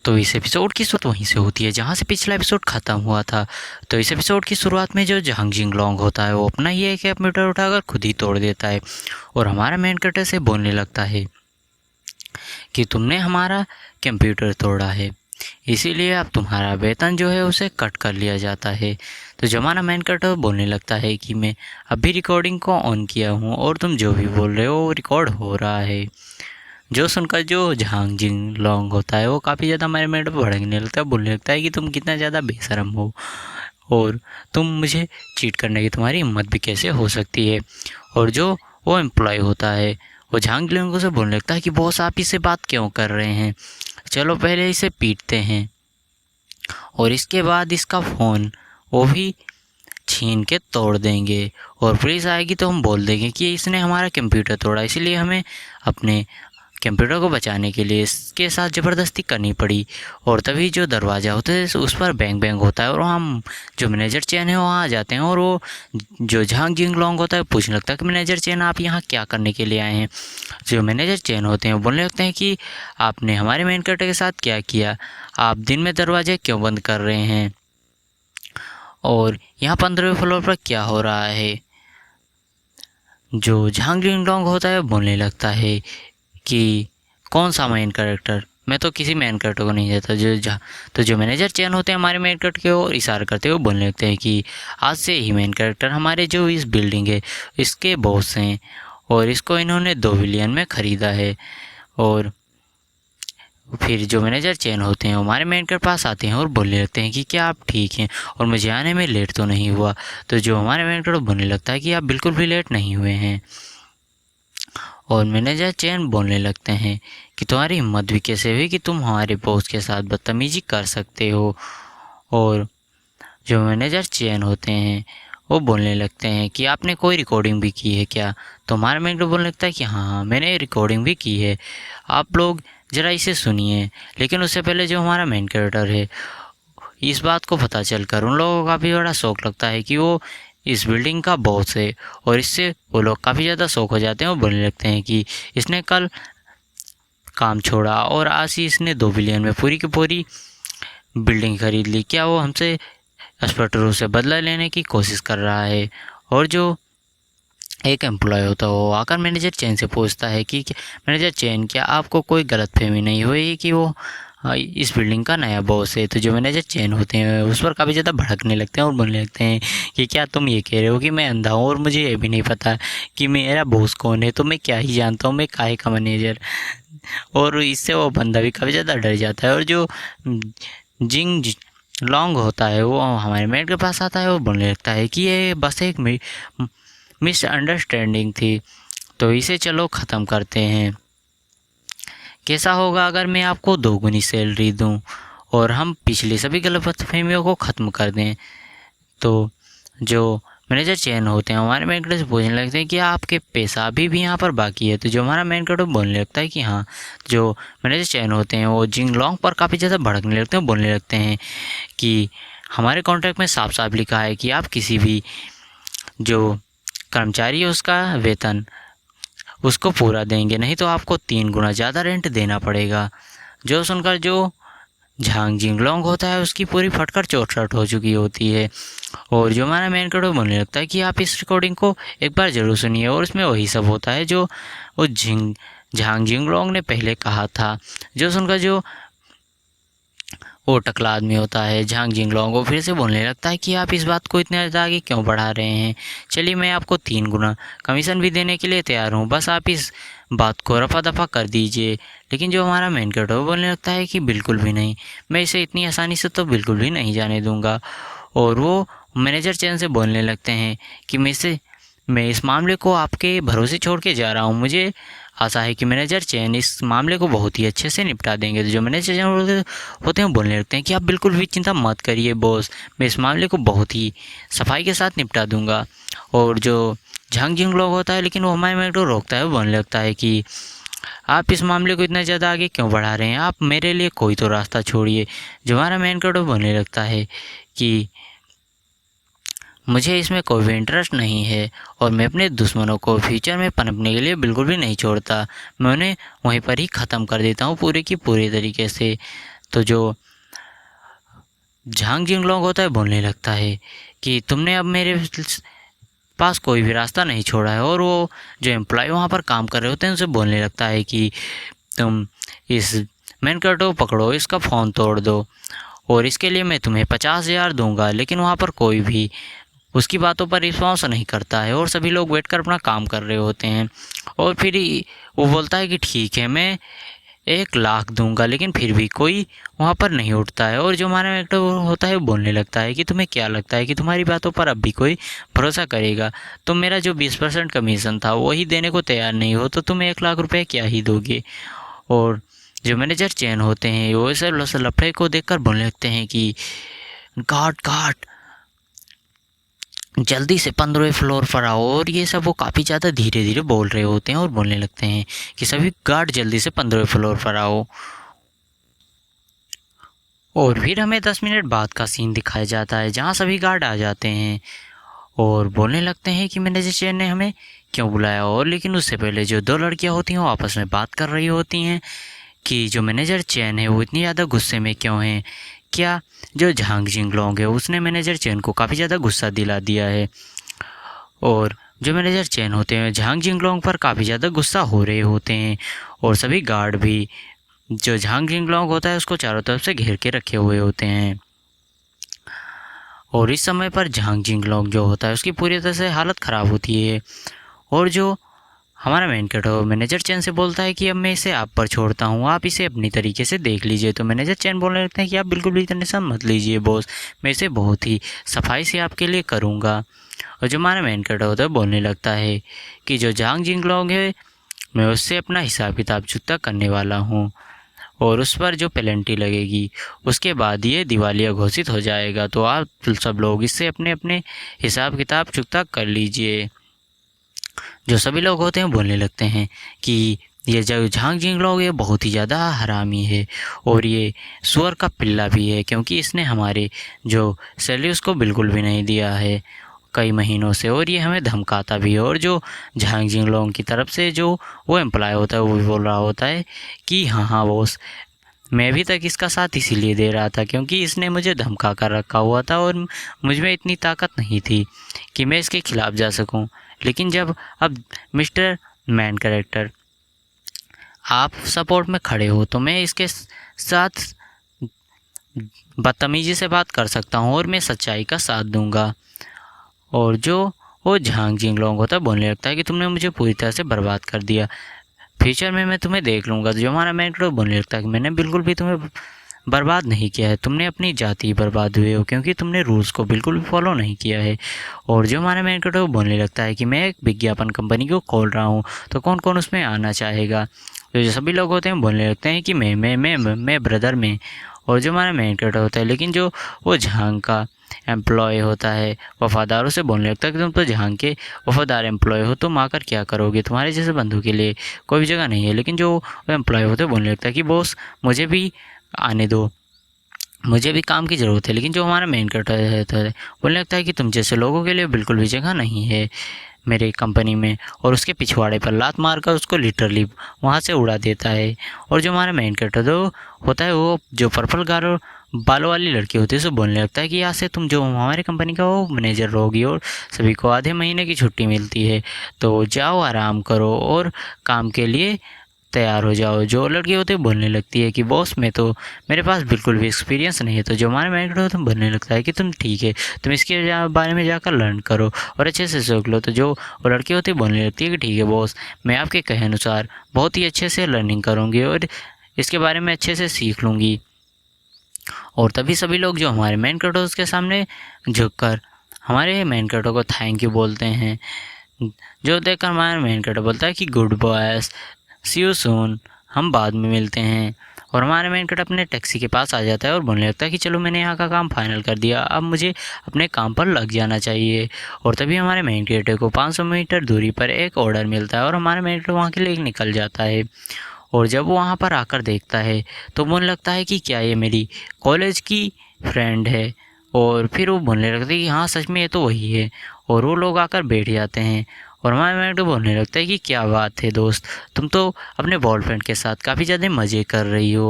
तो इस एपिसोड की शुरुआत वहीं से होती है जहाँ से पिछला एपिसोड ख़त्म हुआ था। तो इस एपिसोड की शुरुआत में जो जहांग जिंगलोंग होता है वो अपना ये एक कंप्यूटर उठाकर खुद ही तोड़ देता है और हमारा मेन कैरेक्टर से बोलने लगता है कि तुमने हमारा कंप्यूटर तोड़ा है, इसीलिए अब तुम्हारा वेतन जो है उसे कट कर लिया जाता है। तो जो हमारा मेन कैरेक्टर बोलने लगता है कि मैं अभी रिकॉर्डिंग को ऑन किया हूँ और तुम जो भी बोल रहे हो वो रिकॉर्ड हो रहा है। जो सुनकर जो जहांग जिंगलोंग होता है वो काफ़ी ज़्यादा हमारे मेरे पे भड़कने लगता है, बोलने लगता है कि तुम कितना ज़्यादा बेशरम हो और तुम मुझे चीट करने की तुम्हारी हिम्मत भी कैसे हो सकती है। और जो वो एम्प्लॉय होता है वो जहांग जिंगलोंग से बोलने लगता है कि बॉस आप इससे बात क्यों कर रहे हैं, चलो पहले इसे पीटते हैं और इसके बाद इसका फ़ोन वो भी छीन के तोड़ देंगे और पुलिस आएगी तो हम बोल देंगे कि इसने हमारा कंप्यूटर तोड़ा, इसलिए हमें अपने कंप्यूटर को बचाने के लिए इसके साथ ज़बरदस्ती करनी पड़ी। और तभी जो दरवाज़ा होता है उस पर बैंग बैंग होता है और हम जो मैनेजर चैन है वहाँ आ जाते हैं और वो जो जहांग जिंगलोंग होता है पूछने लगता है कि मैनेजर चैन आप यहाँ क्या करने के लिए आए हैं। जो मैनेजर चैन होते हैं वो बोलने लगते हैं कि आपने हमारे मेन कैरेक्टर के साथ क्या किया, आप दिन में दरवाजे क्यों बंद कर रहे हैं और यहाँ 15वें फ्लोर पर क्या हो रहा है। जो जहांग जिंगलोंग होता है बोलने लगता है कि कौन सा मेन कैरेक्टर, मैं तो किसी मेन कैरेक्टर को नहीं देता। तो जो मैनेजर चैन होते हैं हमारे मेन कैरेक्टर के ओर इशारा करते हुए बोलने लगते हैं कि आज से ही मेन कैरेक्टर हमारे जो इस बिल्डिंग है इसके बॉस हैं और इसको इन्होंने 2 बिलियन में ख़रीदा है। और फिर जो मैनेजर चैन होते हैं हमारे मेन के पास आते हैं और बोलने लगते हैं कि क्या आप ठीक हैं और मुझे आने में लेट तो नहीं हुआ। तो जो हमारे मेन को बोलने लगता है कि आप बिल्कुल भी लेट नहीं हुए हैं। और मैनेजर चैन बोलने लगते हैं कि तुम्हारी हिम्मत भी कैसे हुई कि तुम हमारे बॉस के साथ बदतमीजी कर सकते हो। और जो मैनेजर चैन होते हैं वो बोलने लगते हैं कि आपने कोई रिकॉर्डिंग भी की है क्या। तो हमारा मैनेजर बोलने लगता है कि हाँ मैंने रिकॉर्डिंग भी की है, आप लोग ज़रा इसे सुनिए। लेकिन उससे पहले जो हमारा मेन कैरेक्टर है इस बात को पता चलकर उन लोगों को काफ़ी बड़ा शौक लगता है कि वो इस बिल्डिंग का बॉस है और इससे वो लोग काफ़ी ज़्यादा शौक हो जाते हैं और बोलने लगते हैं कि इसने कल काम छोड़ा और आज ही इसने 2 बिलियन में पूरी की पूरी बिल्डिंग खरीद ली, क्या वो हमसे स्पष्ट रूप से बदला लेने की कोशिश कर रहा है। और जो एक एम्प्लॉय होता है वो आकर मैनेजर चैन से पूछता है कि मैनेजर चैन क्या आपको कोई गलतफहमी नहीं हुई कि वो इस बिल्डिंग का नया बॉस है। तो जो मैनेजर चैन होते हैं उस पर काफ़ी ज़्यादा भड़कने लगते हैं और बोलने लगते हैं कि क्या तुम ये कह रहे हो कि मैं अंधा हूँ और मुझे ये भी नहीं पता कि मेरा बॉस कौन है, तो मैं क्या ही जानता हूँ, मैं काहे का मैनेजर। और इससे वो बंदा भी काफ़ी ज़्यादा डर जाता है। और जो जिंग लॉन्ग होता है वो हमारे मेड के पास आता है और बोलने लगता है कि ये बस एक मिसअंडरस्टैंडिंग थी, तो इसे चलो ख़त्म करते हैं। कैसा होगा अगर मैं आपको 2 गुनी सैलरी दूं और हम पिछली सभी गलतफहमियों को ख़त्म कर दें। तो जो मैनेजर चैन होते हैं हमारे मेन से पूछने लगते हैं कि आपके पैसा अभी भी यहाँ पर बाकी है। तो जो हमारा मेन कैरेक्टर बोलने लगता है कि हाँ। जो मैनेजर चैन होते हैं वो जिंगलोंग पर काफ़ी ज़्यादा भड़कने लगते हैं, बोलने लगते हैं कि हमारे कॉन्ट्रैक्ट में साफ साफ लिखा है कि आप किसी भी जो कर्मचारी है उसका वेतन उसको पूरा देंगे, नहीं तो आपको 3 गुना ज़्यादा रेंट देना पड़ेगा। जो सुनकर जो जहांग जिंगलोंग होता है उसकी पूरी फटकर चौसठ हो चुकी होती है। और जो हमारा मेन कैरेक्टर बोलने लगता है कि आप इस रिकॉर्डिंग को एक बार ज़रूर सुनिए और इसमें वही सब होता है जो वो जहांग जिंगलोंग ने पहले कहा था। जो सुनकर जो वो टकला आदमी होता है जहांग जिंगलोंग को फिर से बोलने लगता है कि आप इस बात को इतने ज़्यादा आगे क्यों बढ़ा रहे हैं, चलिए मैं आपको 3 गुना कमीशन भी देने के लिए तैयार हूँ, बस आप इस बात को रफा दफा कर दीजिए। लेकिन जो हमारा मेन कैरेक्टर वो बोलने लगता है कि बिल्कुल भी नहीं, मैं इसे इतनी आसानी से तो बिल्कुल भी नहीं जाने दूँगा। और वो मैनेजर चैन से बोलने लगते हैं कि मैं इस मामले को आपके भरोसे छोड़ के जा रहा हूँ, मुझे आशा है कि मैनेजर चैन इस मामले को बहुत ही अच्छे से निपटा देंगे। तो जो मैनेजर चैन होते हैं बोलने लगते हैं कि आप बिल्कुल भी चिंता मत करिए बॉस, मैं इस मामले को बहुत ही सफाई के साथ निपटा दूंगा। और जो जहांग जिंगलोंग होता है लेकिन वो हमारे मेरे को रोकता है, वो बोलने लगता है कि आप इस मामले को इतना ज़्यादा आगे क्यों बढ़ा रहे हैं, आप मेरे लिए कोई तो रास्ता छोड़िए। जो हमारा मेन कैरेक्टर बोलने लगता है कि मुझे इसमें कोई भी इंटरेस्ट नहीं है और मैं अपने दुश्मनों को फ्यूचर में पनपने के लिए बिल्कुल भी नहीं छोड़ता, मैं उन्हें वहीं पर ही ख़त्म कर देता हूँ पूरे की पूरी तरीके से। तो जो झांग जिंगलोंग होता है बोलने लगता है कि तुमने अब मेरे पास कोई भी रास्ता नहीं छोड़ा है। और वो जो एम्प्लॉय वहाँ पर काम कर रहे होते हैं उनसे बोलने लगता है कि तुम इस मेन कैरेक्टर को पकड़ो, इसका फ़ोन तोड़ दो और इसके लिए मैं तुम्हें 50,000 दूंगा। लेकिन वहाँ पर कोई भी उसकी बातों पर रिस्पॉन्स नहीं करता है और सभी लोग बैठ कर अपना काम कर रहे होते हैं। और फिर वो बोलता है कि ठीक है, मैं 1,00,000 दूंगा, लेकिन फिर भी कोई वहाँ पर नहीं उठता है। और जो हमारा एक्टर होता है वो बोलने लगता है कि तुम्हें क्या लगता है कि तुम्हारी बातों पर अब भी कोई भरोसा करेगा? तुम मेरा जो 20% कमीशन था वही देने को तैयार नहीं हो तो तुम 1,00,000 रुपये क्या ही दोगे? और जो मैनेजर चैन होते हैं वो इस लफड़े को देखकर बोलने लगते हैं कि गार्ड गार्ड, जल्दी से 15वें फ्लोर पर आओ। और ये सब वो काफ़ी ज़्यादा धीरे धीरे बोल रहे होते हैं और बोलने लगते हैं कि सभी गार्ड जल्दी से 15वें फ्लोर पर आओ। और फिर हमें 10 मिनट बाद का सीन दिखाया जाता है जहाँ सभी गार्ड आ जाते हैं और बोलने लगते हैं कि मैनेजर चैन ने हमें क्यों बुलाया। और लेकिन उससे पहले जो 2 लड़कियाँ होती हैं वो आपस में बात कर रही होती हैं कि जो मैनेजर चैन है वो इतनी ज़्यादा गुस्से में क्यों है, क्या जो झांग जिंगलोंग है उसने मैनेजर चैन को काफ़ी ज़्यादा गुस्सा दिला दिया है। और जो मैनेजर चैन होते हैं झांग जिंगलोंग पर काफ़ी ज़्यादा गुस्सा हो रहे होते हैं और सभी गार्ड भी जो झांग जिंगलोंग होता है उसको चारों तरफ से घेर के रखे हुए होते हैं। और इस समय पर झांग जिंगलोंग जो होता है उसकी पूरी तरह से हालत ख़राब होती है। और जो हमारा मेन कैरेक्टर मैनेजर चैन से बोलता है कि अब मैं इसे आप पर छोड़ता हूँ, आप इसे अपनी तरीके से देख लीजिए। तो मैनेजर चैन बोलने लगते हैं कि आप बिल्कुल भी टेंशन मत लीजिए बॉस, मैं इसे बहुत ही सफाई से आपके लिए करूँगा। और जो हमारा मेन कैरेक्टर होता है बोलने लगता है कि जो झांग जिंगलोंग है मैं उससे अपना हिसाब किताब चुकता करने वाला हूँ और उस पर जो पेनल्टी लगेगी उसके बाद ये दिवालिया घोषित हो जाएगा। तो आप सब लोग इससे अपने अपने हिसाब किताब चुकता कर लीजिए। जो सभी लोग होते हैं बोलने लगते हैं कि ये जो झांग जिंगलोंग ये बहुत ही ज़्यादा हरामी है और ये सुअर का पिल्ला भी है, क्योंकि इसने हमारे जो सैलरी उसको बिल्कुल भी नहीं दिया है कई महीनों से और ये हमें धमकाता भी है। और जो झांग जिंगलोंग की तरफ से जो वो एम्प्लॉय होता है वो भी बोल रहा होता है कि हाँ हाँ बॉस, मैं भी तक इसका साथ इसीलिए दे रहा था क्योंकि इसने मुझे धमका कर रखा हुआ था और मुझ में इतनी ताकत नहीं थी कि मैं इसके खिलाफ़ जा सकूं। लेकिन जब अब मिस्टर मैन कैरेक्टर आप सपोर्ट में खड़े हो तो मैं इसके साथ बदतमीज़ी से बात कर सकता हूं और मैं सच्चाई का साथ दूंगा। और जो वो झांग जिंगलोंग होता है बोलने लगता है कि तुमने मुझे पूरी तरह से बर्बाद कर दिया, फ्यूचर में मैं तुम्हें देख लूँगा। तो जो हमारा मेन कैरेक्टर बोलने लगता है कि मैंने बिल्कुल भी तुम्हें बर्बाद नहीं किया है, तुमने अपनी जाति बर्बाद हुए हो क्योंकि तुमने रूल्स को बिल्कुल भी फॉलो नहीं किया है। और जो हमारा मेन कैरेक्टर बोलने लगता है कि मैं एक विज्ञापन कंपनी को खोल रहा हूँ तो कौन कौन उसमें आना चाहेगा। तो जो सभी लोग होते हैं बोलने लगते हैं कि मैं ब्रदर में। और जो हमारा मेन कैरेक्टर होता है लेकिन जो वो झांग का एम्प्लॉय होता है वफ़ादारों से बोलने लगता है कि तुम तो झांग के वफ़ादार एम्प्लॉय हो, तुम आकर क्या करोगे, तुम्हारे जैसे बंधु के लिए कोई भी जगह नहीं है। लेकिन जो एम्प्लॉय होते हैं बोलने लगता है कि बॉस मुझे भी आने दो, मुझे भी काम की ज़रूरत है। लेकिन जो हमारा मेन कैरेक्टर है बोलने लगता है कि तुम जैसे लोगों के लिए बिल्कुल भी जगह नहीं है मेरे कंपनी में, और उसके पिछवाड़े पर लात मारकर उसको लिटरली वहाँ से उड़ा देता है। और जो हमारा मेन कैरेक्टर जो होता है वो जो पर्पल गारो बालों वाली लड़की होती है उसे बोलने लगता है कि यहाँ से तुम जो हमारे कंपनी का वो मैनेजर रहोगी और सभी को आधे महीने की छुट्टी मिलती है, तो जाओ आराम करो और काम के लिए तैयार हो जाओ। जो लड़की होती है बोलने लगती है कि बॉस मैं तो मेरे पास बिल्कुल भी एक्सपीरियंस नहीं है। तो जो हमारे मैनेजर होता है बोलने लगता है कि तुम ठीक है, तुम इसके बारे में जाकर लर्न करो और अच्छे से सीख लो। तो जो वो लड़की होती है बोलने लगती है कि ठीक है बॉस, मैं आपके कहे अनुसार बहुत ही अच्छे से लर्निंग करूँगी और इसके बारे में अच्छे से सीख लूँगी। और तभी सभी लोग जो हमारे मेन कैरेक्टर उसके सामने झुककर हमारे मेन कैरेक्टर को थैंक यू बोलते हैं। जो देखकर हमारा मेन कैरेक्टर बोलता है कि good boys, see you soon, हम बाद में मिलते हैं। और हमारे मेन कैरेक्टर अपने टैक्सी के पास आ जाता है और बोलने लगता है कि चलो मैंने यहाँ का काम फाइनल कर दिया, अब मुझे अपने काम पर लग जाना चाहिए। और तभी हमारे मेन कैरेक्टर को 500 मीटर दूरी पर एक ऑर्डर मिलता है और हमारा मेन कैरेक्टर वहाँ के लिए निकल जाता है। और जब वो वहाँ पर आकर देखता है तो बोलने लगता है कि क्या ये मेरी कॉलेज की फ्रेंड है। और फिर वो बोलने लगता है कि हाँ सच में ये तो वही है। और वो लोग आकर बैठ जाते हैं और हमारे मैन तो बोलने लगता है कि क्या बात है दोस्त, तुम तो अपने बॉयफ्रेंड के साथ काफ़ी ज़्यादा मज़े कर रही हो।